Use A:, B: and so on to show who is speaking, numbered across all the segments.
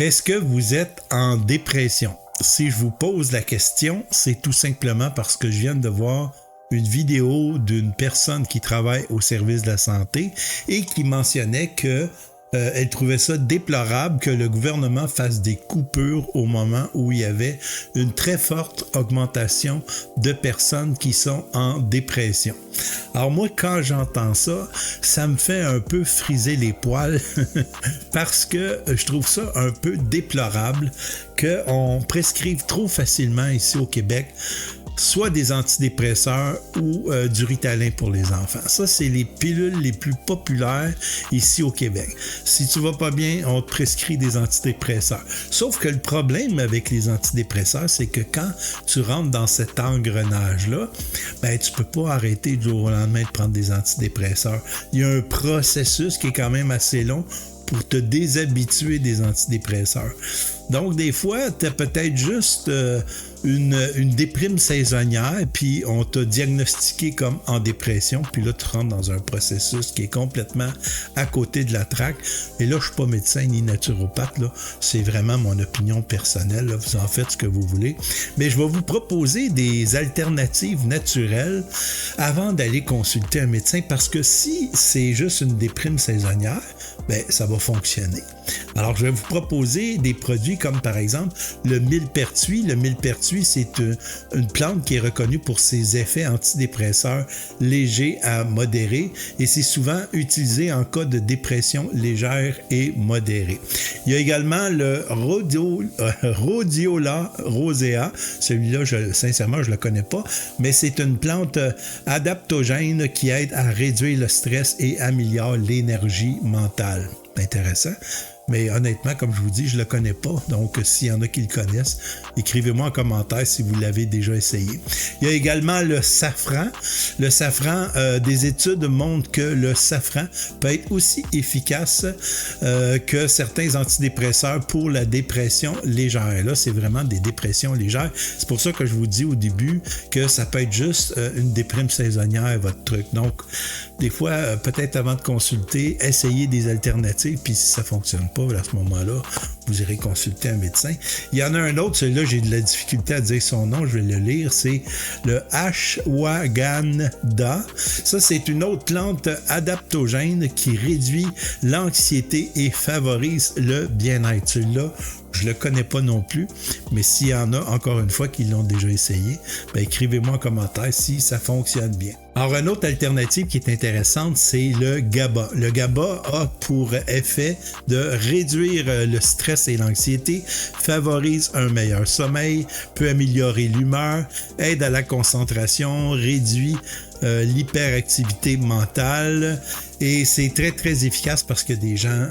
A: Est-ce que vous êtes en dépression? Si je vous pose la question, c'est tout simplement parce que je viens de voir une vidéo d'une personne qui travaille au service de la santé et qui mentionnait que elle trouvait ça déplorable que le gouvernement fasse des coupures au moment où il y avait une très forte augmentation de personnes qui sont en dépression. Alors moi, quand j'entends ça, ça me fait un peu friser les poils parce que je trouve ça un peu déplorable qu'on prescrive trop facilement ici au Québec soit des antidépresseurs ou du Ritalin pour les enfants. Ça, c'est les pilules les plus populaires ici au Québec. Si tu vas pas bien, on te prescrit des antidépresseurs. Sauf que le problème avec les antidépresseurs, c'est que quand tu rentres dans cet engrenage-là, ben tu peux pas arrêter du jour au lendemain de prendre des antidépresseurs. Il y a un processus qui est quand même assez long pour te déshabituer des antidépresseurs. Donc, des fois, tu as peut-être juste une déprime saisonnière, puis on t'a diagnostiqué comme en dépression, puis là, tu rentres dans un processus qui est complètement à côté de la traque. Et là, je suis pas médecin ni naturopathe, là. C'est vraiment mon opinion personnelle, là. Vous en faites ce que vous voulez. Mais je vais vous proposer des alternatives naturelles avant d'aller consulter un médecin, parce que si c'est juste une déprime saisonnière, ben ça va fonctionner. Alors, je vais vous proposer des produits comme par exemple le millepertuis. Le millepertuis, c'est une plante qui est reconnue pour ses effets antidépresseurs légers à modérés et c'est souvent utilisé en cas de dépression légère et modérée. Il y a également le Rhodiola rosea. Celui-là, sincèrement, je ne le connais pas, mais c'est une plante adaptogène qui aide à réduire le stress et améliore l'énergie mentale. Intéressant. Mais honnêtement, comme je vous dis, je ne le connais pas. Donc, s'il y en a qui le connaissent, écrivez-moi en commentaire si vous l'avez déjà essayé. Il y a également le safran. Le safran, des études montrent que le safran peut être aussi efficace que certains antidépresseurs pour la dépression légère. Là, c'est vraiment des dépressions légères. C'est pour ça que je vous dis au début que ça peut être juste une déprime saisonnière, votre truc. Donc, des fois, peut-être avant de consulter, essayez des alternatives, puis si ça ne fonctionne pas, à ce moment-là, vous irez consulter un médecin. Il y en a un autre, celui-là, j'ai de la difficulté à dire son nom, je vais le lire, c'est le ashwagandha. Ça, c'est une autre plante adaptogène qui réduit l'anxiété et favorise le bien-être. Celui-là, je le connais pas non plus, mais s'il y en a, encore une fois, qui l'ont déjà essayé, ben écrivez-moi en commentaire si ça fonctionne bien. Alors, une autre alternative qui est intéressante, c'est le GABA. Le GABA a pour effet de réduire le stress et l'anxiété, favorise un meilleur sommeil, peut améliorer l'humeur, aide à la concentration, réduit l'hyperactivité mentale et c'est très très efficace parce que des gens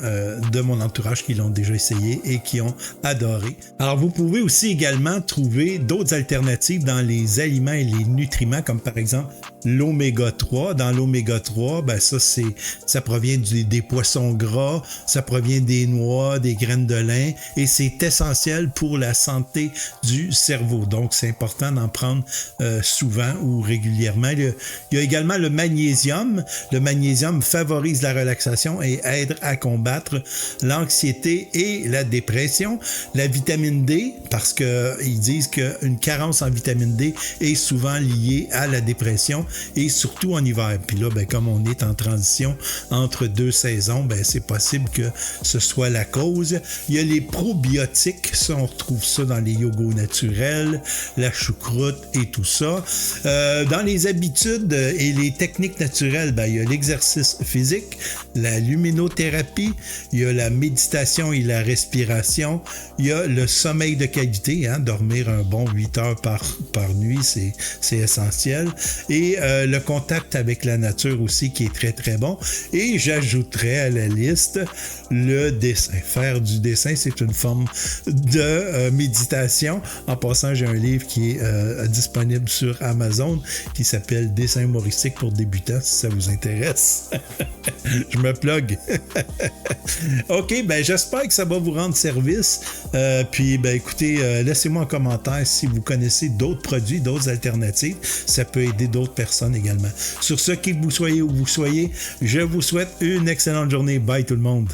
A: de mon entourage qui l'ont déjà essayé et qui ont adoré. Alors vous pouvez aussi également trouver d'autres alternatives dans les aliments et les nutriments comme par exemple l'oméga 3. Dans l'oméga 3, ben ça provient des poissons gras, ça provient des noix, des graines de lin et c'est essentiel pour la santé du cerveau. Donc c'est important d'en prendre souvent ou régulièrement. Il y a également le magnésium. Le magnésium favorise la relaxation et aide à combattre l'anxiété et la dépression. La vitamine D, parce qu'ils disent qu'une carence en vitamine D est souvent liée à la dépression et surtout en hiver. Puis là, ben, comme on est en transition entre deux saisons, ben, c'est possible que ce soit la cause. Il y a les probiotiques, ça on retrouve ça dans les yogos naturels, la choucroute et tout ça. Dans les habitudes et les techniques naturelles, ben, il y a l'exercice physique, la luminothérapie, il y a la méditation et la respiration, il y a le sommeil de qualité, hein, dormir un bon 8 heures par nuit, c'est essentiel, et le contact avec la nature aussi qui est très très bon, et j'ajouterais à la liste le dessin. Faire du dessin, c'est une forme de méditation. En passant, j'ai un livre qui est disponible sur Amazon qui s'appelle Dessin humoristique pour débutants, si ça vous intéresse. Je me plug. OK, ben j'espère que ça va vous rendre service. Puis, ben écoutez, laissez-moi en commentaire si vous connaissez d'autres produits, d'autres alternatives. Ça peut aider d'autres personnes également. Sur ce, qui que vous soyez où vous soyez, je vous souhaite une excellente journée. Bye tout le monde.